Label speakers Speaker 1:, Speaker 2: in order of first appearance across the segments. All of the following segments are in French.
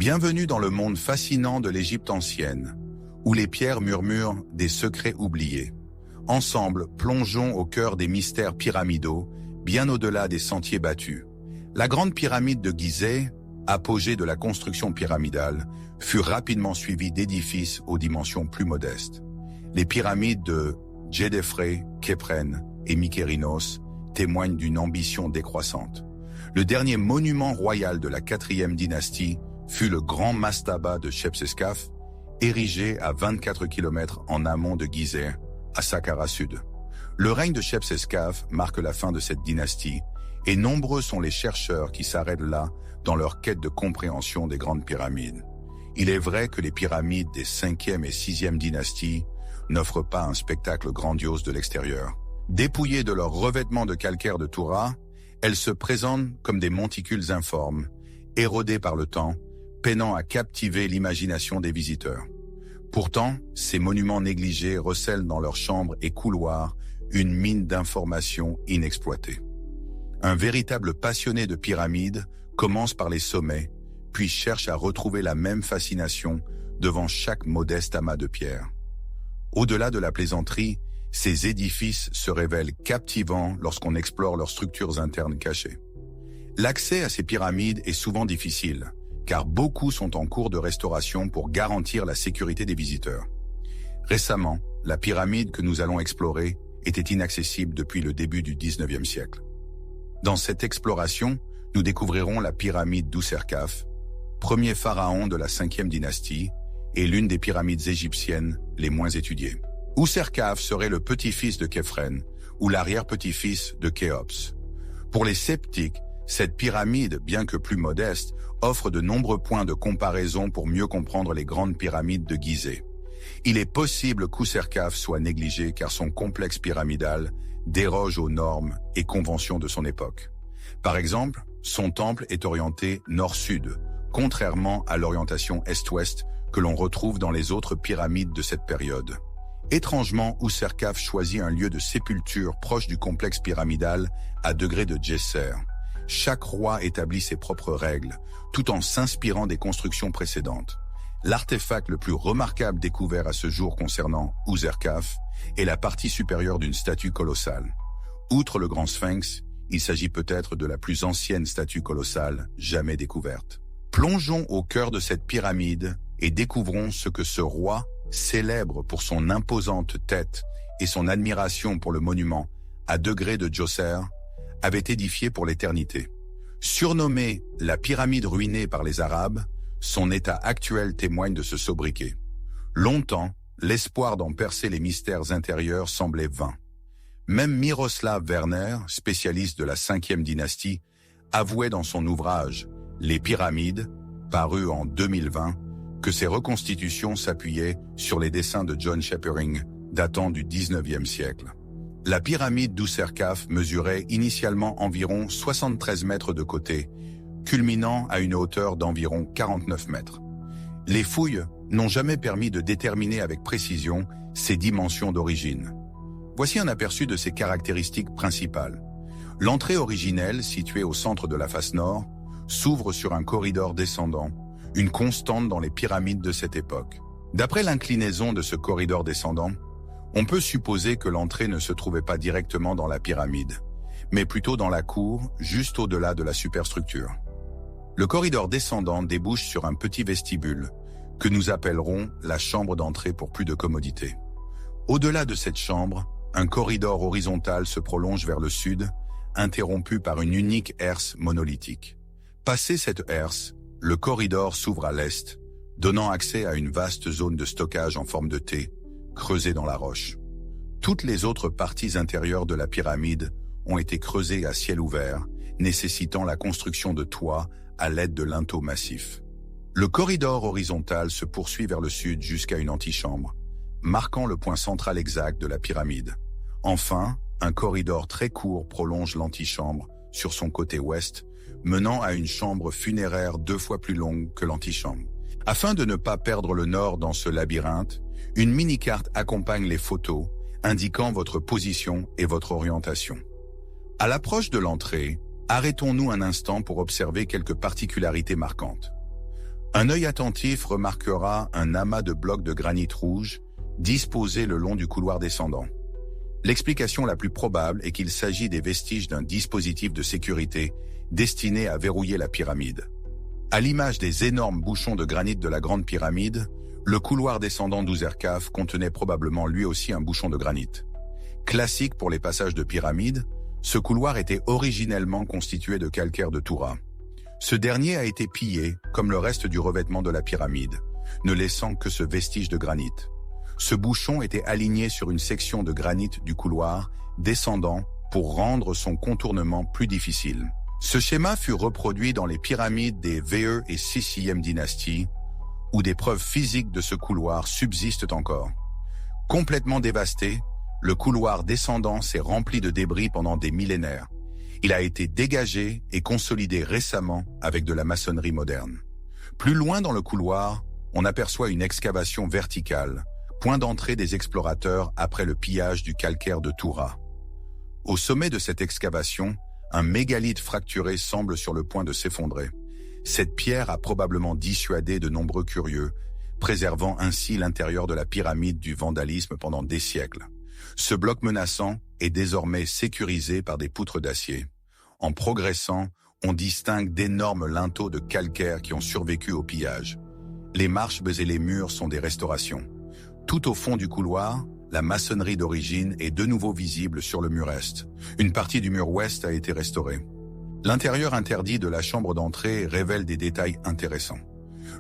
Speaker 1: Bienvenue dans le monde fascinant de l'Égypte ancienne, où les pierres murmurent des secrets oubliés. Ensemble, plongeons au cœur des mystères pyramidaux, bien au-delà des sentiers battus. La grande pyramide de Gizeh, apogée de la construction pyramidale, fut rapidement suivie d'édifices aux dimensions plus modestes. Les pyramides de Djedefre, Khéphren et Mykérinos témoignent d'une ambition décroissante. Le dernier monument royal de la 4e dynastie fut le grand mastaba de Chepseskaf, érigé à 24 km en amont de Gizeh, à Saqqara Sud. Le règne de Chepseskaf marque la fin de cette dynastie, et nombreux sont les chercheurs qui s'arrêtent là dans leur quête de compréhension des grandes pyramides. Il est vrai que les pyramides des 5e et 6e dynasties n'offrent pas un spectacle grandiose de l'extérieur. Dépouillées de leur revêtement de calcaire de Toura, elles se présentent comme des monticules informes, érodés par le temps, peinant à captiver l'imagination des visiteurs. Pourtant, ces monuments négligés recèlent dans leurs chambres et couloirs une mine d'informations inexploitées. Un véritable passionné de pyramides commence par les sommets, puis cherche à retrouver la même fascination devant chaque modeste amas de pierre. Au-delà de la plaisanterie, ces édifices se révèlent captivants lorsqu'on explore leurs structures internes cachées. L'accès à ces pyramides est souvent difficile, car beaucoup sont en cours de restauration pour garantir la sécurité des visiteurs. Récemment, la pyramide que nous allons explorer était inaccessible depuis le début du 19e siècle. Dans cette exploration, nous découvrirons la pyramide d'Ouserkaf, premier pharaon de la 5e dynastie et l'une des pyramides égyptiennes les moins étudiées. Ouserkaf serait le petit-fils de Khéphren ou l'arrière-petit-fils de Khéops. Pour les sceptiques, cette pyramide, bien que plus modeste, offre de nombreux points de comparaison pour mieux comprendre les grandes pyramides de Gizeh. Il est possible qu'Ouserkaf soit négligé car son complexe pyramidal déroge aux normes et conventions de son époque. Par exemple, son temple est orienté nord-sud, contrairement à l'orientation est-ouest que l'on retrouve dans les autres pyramides de cette période. Étrangement, Ouserkaf choisit un lieu de sépulture proche du complexe pyramidal à degré de Djesser. Chaque roi établit ses propres règles, tout en s'inspirant des constructions précédentes. L'artefact le plus remarquable découvert à ce jour concernant Ouserkaf est la partie supérieure d'une statue colossale. Outre le grand sphinx, il s'agit peut-être de la plus ancienne statue colossale jamais découverte. Plongeons au cœur de cette pyramide et découvrons ce que ce roi, célèbre pour son imposante tête et son admiration pour le monument à degré de Djoser, avait édifié pour l'éternité. Surnommée la pyramide ruinée par les Arabes, son état actuel témoigne de ce sobriquet. Longtemps, l'espoir d'en percer les mystères intérieurs semblait vain. Même Miroslav Werner, spécialiste de la 5e dynastie, avouait dans son ouvrage « Les pyramides », paru en 2020, que ces reconstitutions s'appuyaient sur les dessins de John Shepering, datant du 19e siècle. La pyramide d'Ouserkaf mesurait initialement environ 73 mètres de côté, culminant à une hauteur d'environ 49 mètres. Les fouilles n'ont jamais permis de déterminer avec précision ses dimensions d'origine. Voici un aperçu de ses caractéristiques principales. L'entrée originelle, située au centre de la face nord, s'ouvre sur un corridor descendant, une constante dans les pyramides de cette époque. D'après l'inclinaison de ce corridor descendant, on peut supposer que l'entrée ne se trouvait pas directement dans la pyramide, mais plutôt dans la cour, juste au-delà de la superstructure. Le corridor descendant débouche sur un petit vestibule, que nous appellerons la chambre d'entrée pour plus de commodité. Au-delà de cette chambre, un corridor horizontal se prolonge vers le sud, interrompu par une unique herse monolithique. Passé cette herse, le corridor s'ouvre à l'est, donnant accès à une vaste zone de stockage en forme de T, creusée dans la roche. Toutes les autres parties intérieures de la pyramide ont été creusées à ciel ouvert, nécessitant la construction de toits à l'aide de linteaux massifs. Le corridor horizontal se poursuit vers le sud jusqu'à une antichambre, marquant le point central exact de la pyramide. Enfin, un corridor très court prolonge l'antichambre sur son côté ouest, menant à une chambre funéraire 2 fois plus longue que l'antichambre. Afin de ne pas perdre le nord dans ce labyrinthe, une mini-carte accompagne les photos, indiquant votre position et votre orientation. À l'approche de l'entrée, arrêtons-nous un instant pour observer quelques particularités marquantes. Un œil attentif remarquera un amas de blocs de granit rouge disposés le long du couloir descendant. L'explication la plus probable est qu'il s'agit des vestiges d'un dispositif de sécurité destiné à verrouiller la pyramide. À l'image des énormes bouchons de granit de la Grande Pyramide, le couloir descendant d'Ouserkaf contenait probablement lui aussi un bouchon de granit. Classique pour les passages de pyramide, ce couloir était originellement constitué de calcaire de Toura. Ce dernier a été pillé, comme le reste du revêtement de la pyramide, ne laissant que ce vestige de granit. Ce bouchon était aligné sur une section de granit du couloir, descendant pour rendre son contournement plus difficile. Ce schéma fut reproduit dans les pyramides des VE et 6e dynasties, où des preuves physiques de ce couloir subsistent encore. Complètement dévasté, le couloir descendant s'est rempli de débris pendant des millénaires. Il a été dégagé et consolidé récemment avec de la maçonnerie moderne. Plus loin dans le couloir, on aperçoit une excavation verticale, point d'entrée des explorateurs après le pillage du calcaire de Toura. Au sommet de cette excavation, un mégalithe fracturé semble sur le point de s'effondrer. Cette pierre a probablement dissuadé de nombreux curieux, préservant ainsi l'intérieur de la pyramide du vandalisme pendant des siècles. Ce bloc menaçant est désormais sécurisé par des poutres d'acier. En progressant, on distingue d'énormes linteaux de calcaire qui ont survécu au pillage. Les marches et les murs sont des restaurations. Tout au fond du couloir, la maçonnerie d'origine est de nouveau visible sur le mur est. Une partie du mur ouest a été restaurée. L'intérieur interdit de la chambre d'entrée révèle des détails intéressants.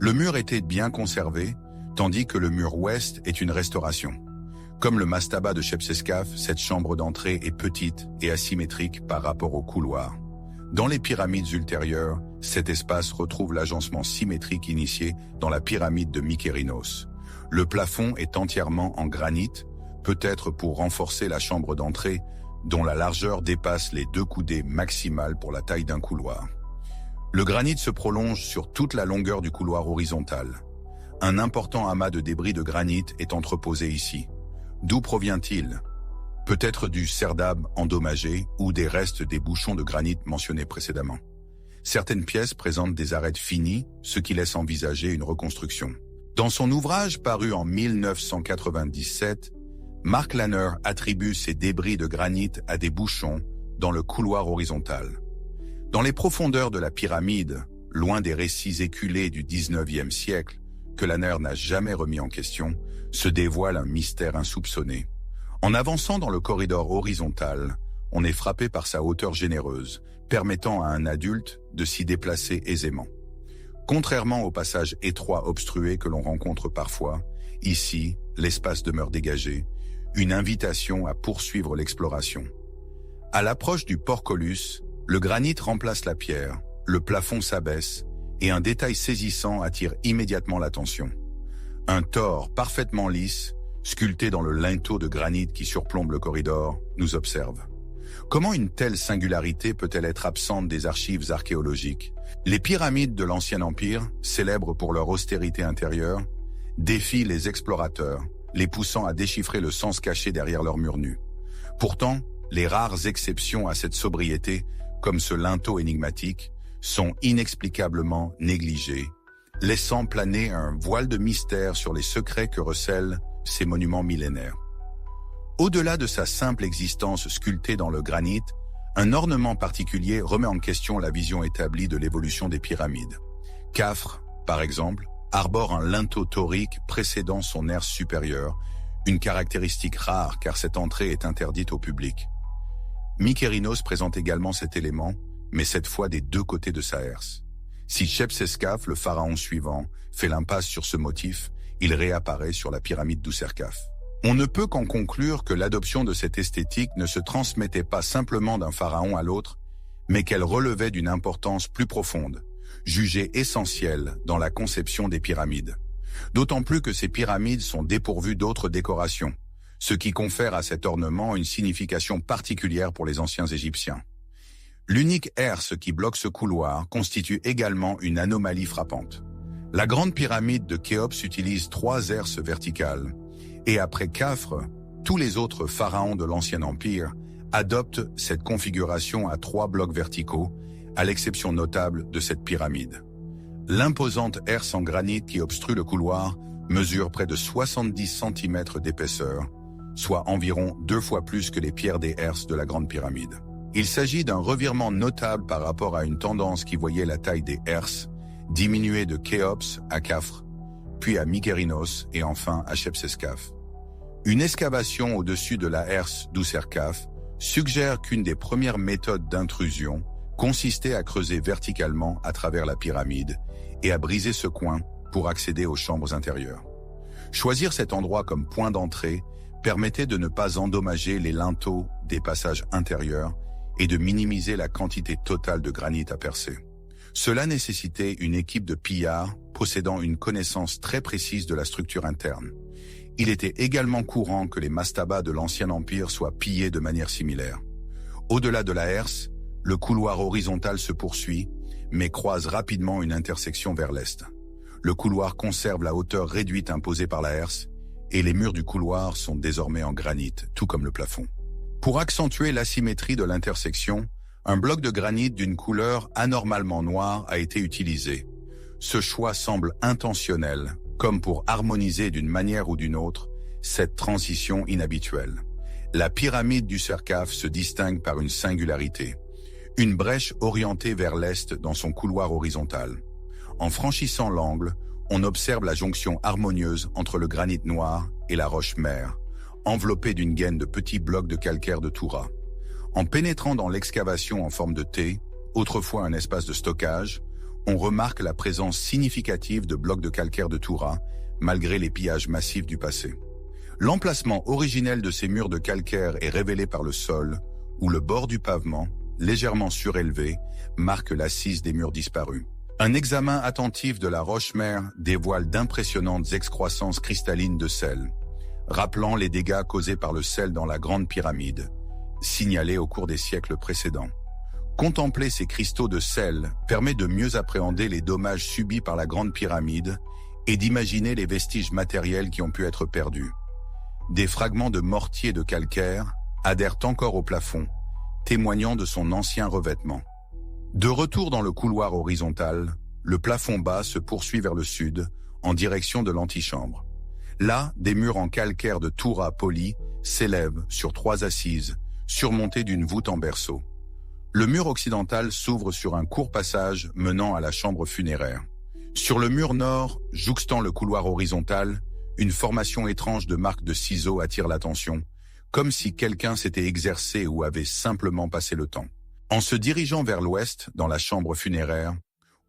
Speaker 1: Le mur était bien conservé, tandis que le mur ouest est une restauration. Comme le mastaba de Chepseskaf, cette chambre d'entrée est petite et asymétrique par rapport au couloir. Dans les pyramides ultérieures, cet espace retrouve l'agencement symétrique initié dans la pyramide de Mykérinos. Le plafond est entièrement en granit, peut-être pour renforcer la chambre d'entrée, dont la largeur dépasse les 2 coudées maximales pour la taille d'un couloir. Le granit se prolonge sur toute la longueur du couloir horizontal. Un important amas de débris de granit est entreposé ici. D'où provient-il? Peut-être du serdab endommagé ou des restes des bouchons de granit mentionnés précédemment. Certaines pièces présentent des arêtes finies, ce qui laisse envisager une reconstruction. Dans son ouvrage paru en 1997, Mark Lanner attribue ces débris de granit à des bouchons dans le couloir horizontal. Dans les profondeurs de la pyramide, loin des récits éculés du 19e siècle, que Lanner n'a jamais remis en question, se dévoile un mystère insoupçonné. En avançant dans le corridor horizontal, on est frappé par sa hauteur généreuse, permettant à un adulte de s'y déplacer aisément. Contrairement au passage étroit obstrué que l'on rencontre parfois, ici, l'espace demeure dégagé, une invitation à poursuivre l'exploration. À l'approche du portcullis, le granit remplace la pierre, le plafond s'abaisse, et un détail saisissant attire immédiatement l'attention. Un tore parfaitement lisse, sculpté dans le linteau de granit qui surplombe le corridor, nous observe. Comment une telle singularité peut-elle être absente des archives archéologiques? Les pyramides de l'Ancien Empire, célèbres pour leur austérité intérieure, défient les explorateurs, les poussant à déchiffrer le sens caché derrière leurs murs nus. Pourtant, les rares exceptions à cette sobriété, comme ce linteau énigmatique, sont inexplicablement négligées, laissant planer un voile de mystère sur les secrets que recèlent ces monuments millénaires. Au-delà de sa simple existence sculptée dans le granit, un ornement particulier remet en question la vision établie de l'évolution des pyramides. Khafre, par exemple, arbore un linteau taurique précédant son herse supérieure, une caractéristique rare car cette entrée est interdite au public. Mykérinos présente également cet élément, mais cette fois des 2 côtés de sa herse. Si Chepseskaf, le pharaon suivant, fait l'impasse sur ce motif, il réapparaît sur la pyramide d'Ouserkaf. On ne peut qu'en conclure que l'adoption de cette esthétique ne se transmettait pas simplement d'un pharaon à l'autre, mais qu'elle relevait d'une importance plus profonde, jugée essentielle dans la conception des pyramides. D'autant plus que ces pyramides sont dépourvues d'autres décorations, ce qui confère à cet ornement une signification particulière pour les anciens Égyptiens. L'unique herse qui bloque ce couloir constitue également une anomalie frappante. La grande pyramide de Khéops utilise 3 herses verticales, et après Khafre, tous les autres pharaons de l'Ancien Empire adoptent cette configuration à 3 blocs verticaux, à l'exception notable de cette pyramide. L'imposante herse en granit qui obstrue le couloir mesure près de 70 cm d'épaisseur, soit environ 2 fois plus que les pierres des herses de la Grande Pyramide. Il s'agit d'un revirement notable par rapport à une tendance qui voyait la taille des herses diminuer de Khéops à Khafre, puis à Mykérinos et enfin à Chepseskaf. Une excavation au-dessus de la herse d'Ouserkaf suggère qu'une des premières méthodes d'intrusion consistait à creuser verticalement à travers la pyramide et à briser ce coin pour accéder aux chambres intérieures. Choisir cet endroit comme point d'entrée permettait de ne pas endommager les linteaux des passages intérieurs et de minimiser la quantité totale de granit à percer. Cela nécessitait une équipe de pillards possédant une connaissance très précise de la structure interne. Il était également courant que les mastabas de l'Ancien Empire soient pillés de manière similaire. Au-delà de la herse, le couloir horizontal se poursuit, mais croise rapidement une intersection vers l'est. Le couloir conserve la hauteur réduite imposée par la herse, et les murs du couloir sont désormais en granit, tout comme le plafond. Pour accentuer l'asymétrie de l'intersection, un bloc de granit d'une couleur anormalement noire a été utilisé. Ce choix semble intentionnel, comme pour harmoniser d'une manière ou d'une autre cette transition inhabituelle. La pyramide d'Ouserkaf se distingue par une singularité, une brèche orientée vers l'est dans son couloir horizontal. En franchissant l'angle, on observe la jonction harmonieuse entre le granit noir et la roche mère, enveloppée d'une gaine de petits blocs de calcaire de Toura. En pénétrant dans l'excavation en forme de T, autrefois un espace de stockage, on remarque la présence significative de blocs de calcaire de Toura, malgré les pillages massifs du passé. L'emplacement originel de ces murs de calcaire est révélé par le sol, où le bord du pavement, légèrement surélevé, marque l'assise des murs disparus. Un examen attentif de la roche-mère dévoile d'impressionnantes excroissances cristallines de sel, rappelant les dégâts causés par le sel dans la Grande Pyramide, signalés au cours des siècles précédents. Contempler ces cristaux de sel permet de mieux appréhender les dommages subis par la Grande Pyramide et d'imaginer les vestiges matériels qui ont pu être perdus. Des fragments de mortier de calcaire adhèrent encore au plafond, témoignant de son ancien revêtement. De retour dans le couloir horizontal, le plafond bas se poursuit vers le sud, en direction de l'antichambre. Là, des murs en calcaire de Toura poli s'élèvent sur 3 assises, surmontées d'une voûte en berceau. Le mur occidental s'ouvre sur un court passage menant à la chambre funéraire. Sur le mur nord, jouxtant le couloir horizontal, une formation étrange de marques de ciseaux attire l'attention, comme si quelqu'un s'était exercé ou avait simplement passé le temps. En se dirigeant vers l'ouest, dans la chambre funéraire,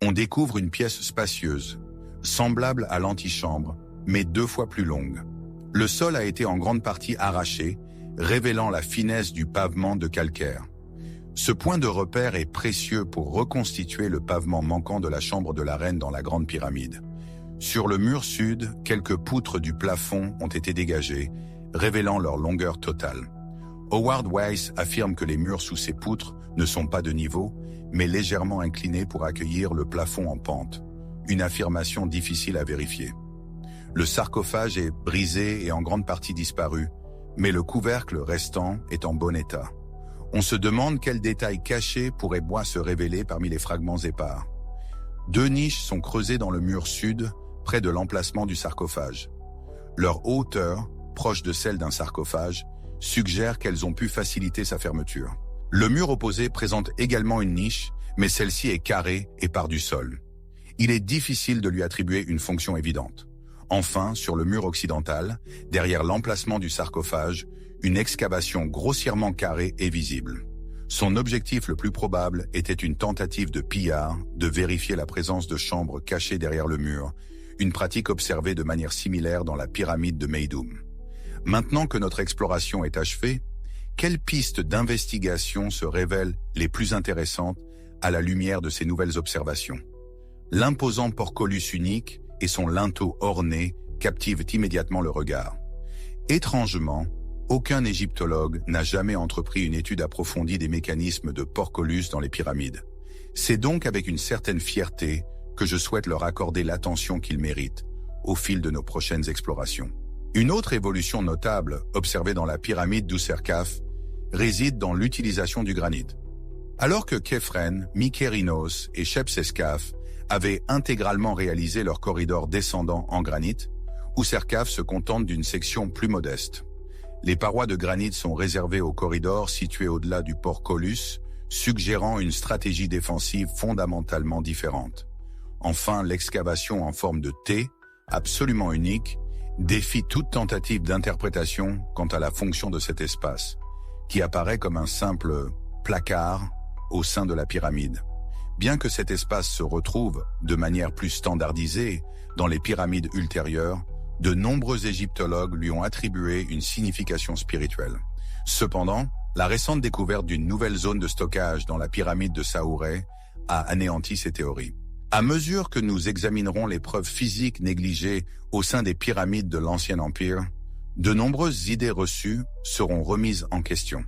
Speaker 1: on découvre une pièce spacieuse, semblable à l'antichambre, mais 2 fois plus longue. Le sol a été en grande partie arraché, révélant la finesse du pavement de calcaire. Ce point de repère est précieux pour reconstituer le pavement manquant de la chambre de la reine dans la Grande Pyramide. Sur le mur sud, quelques poutres du plafond ont été dégagées, révélant leur longueur totale. Howard Weiss affirme que les murs sous ces poutres ne sont pas de niveau, mais légèrement inclinés pour accueillir le plafond en pente. Une affirmation difficile à vérifier. Le sarcophage est brisé et en grande partie disparu, mais le couvercle restant est en bon état. On se demande quels détails cachés pourraient bien se révéler parmi les fragments épars. 2 niches sont creusées dans le mur sud, près de l'emplacement du sarcophage. Leur hauteur, proche de celle d'un sarcophage, suggère qu'elles ont pu faciliter sa fermeture. Le mur opposé présente également une niche, mais celle-ci est carrée et part du sol. Il est difficile de lui attribuer une fonction évidente. Enfin, sur le mur occidental, derrière l'emplacement du sarcophage, une excavation grossièrement carrée est visible. Son objectif le plus probable était une tentative de pillard de vérifier la présence de chambres cachées derrière le mur, une pratique observée de manière similaire dans la pyramide de Meidum. Maintenant que notre exploration est achevée, quelles pistes d'investigation se révèlent les plus intéressantes à la lumière de ces nouvelles observations? L'imposant portcullis unique et son linteau orné captivent immédiatement le regard. Étrangement, aucun égyptologue n'a jamais entrepris une étude approfondie des mécanismes de portcullis dans les pyramides. C'est donc avec une certaine fierté que je souhaite leur accorder l'attention qu'ils méritent au fil de nos prochaines explorations. Une autre évolution notable observée dans la pyramide d'Ouserkaf réside dans l'utilisation du granit. Alors que Khéphren, Mykérinos et Chepseskaf avaient intégralement réalisé leur corridor descendant en granit, ou Serkaf se contente d'une section plus modeste. Les parois de granit sont réservées aux corridors situés au-delà du portcullis, suggérant une stratégie défensive fondamentalement différente. Enfin, l'excavation en forme de T, absolument unique, défie toute tentative d'interprétation quant à la fonction de cet espace, qui apparaît comme un simple placard au sein de la pyramide. Bien que cet espace se retrouve, de manière plus standardisée, dans les pyramides ultérieures, de nombreux égyptologues lui ont attribué une signification spirituelle. Cependant, la récente découverte d'une nouvelle zone de stockage dans la pyramide de Saouré a anéanti ces théories. À mesure que nous examinerons les preuves physiques négligées au sein des pyramides de l'Ancien Empire, de nombreuses idées reçues seront remises en question.